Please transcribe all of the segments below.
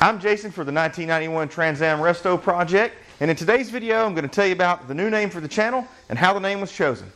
I'm Jason for the 1991 Trans Am Resto Project, and in today's video I'm going to tell you about the new name for the channel and how the name was chosen.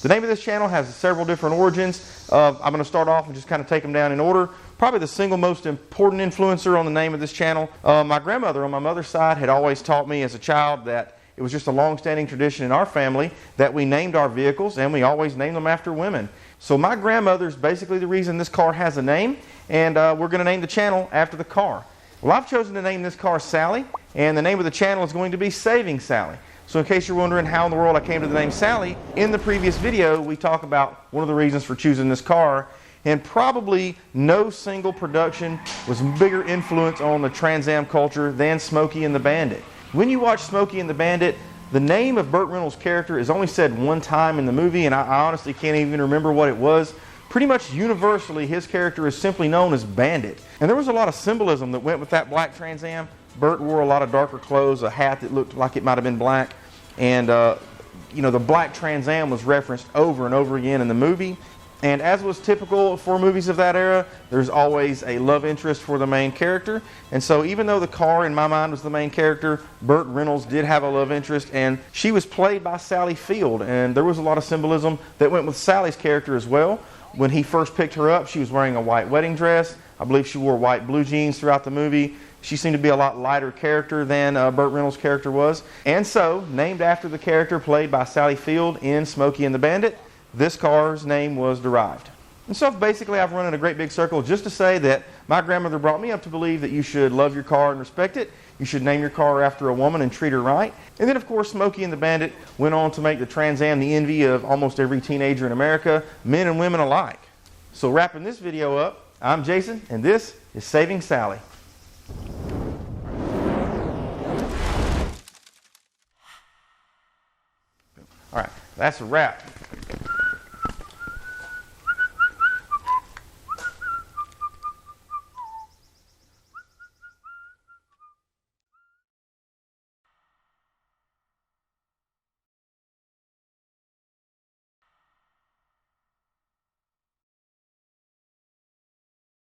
The name of this channel has several different origins. I'm going to start off and just kind of take them down in order. Probably the single most important influencer on the name of this channel. My grandmother on my mother's side had always taught me as a child that it was just a long-standing tradition in our family that we named our vehicles, and we always named them after women. So my grandmother's basically the reason this car has a name, and we're going to name the channel after the car. Well, I've chosen to name this car Sally, and the name of the channel is going to be Saving Sally. So in case you're wondering how in the world I came to the name Sally, in the previous video we talk about one of the reasons for choosing this car, and probably no single production was a bigger influence on the Trans Am culture than Smokey and the Bandit. When you watch Smokey and the Bandit, the name of Burt Reynolds' character is only said one time in the movie, and I honestly can't even remember what it was. Pretty much universally, his character is simply known as Bandit. And there was a lot of symbolism that went with that black Trans Am. Burt wore a lot of darker clothes, a hat that looked like it might have been black, and you know, the black Trans Am was referenced over and over again in the movie. And as was typical for movies of that era, there's always a love interest for the main character. And so even though the car in my mind was the main character, Burt Reynolds did have a love interest, and she was played by Sally Field. And there was a lot of symbolism that went with Sally's character as well. When he first picked her up, she was wearing a white wedding dress. I believe she wore white blue jeans throughout the movie. She seemed to be a lot lighter character than Burt Reynolds' character was. And so, named after the character played by Sally Field in Smokey and the Bandit, this car's name was derived. And so basically I've run in a great big circle just to say that my grandmother brought me up to believe that you should love your car and respect it. You should name your car after a woman and treat her right. And then of course Smokey and the Bandit went on to make the Trans Am the envy of almost every teenager in America, men and women alike. So wrapping this video up, I'm Jason and this is Saving Sally. Alright, that's a wrap.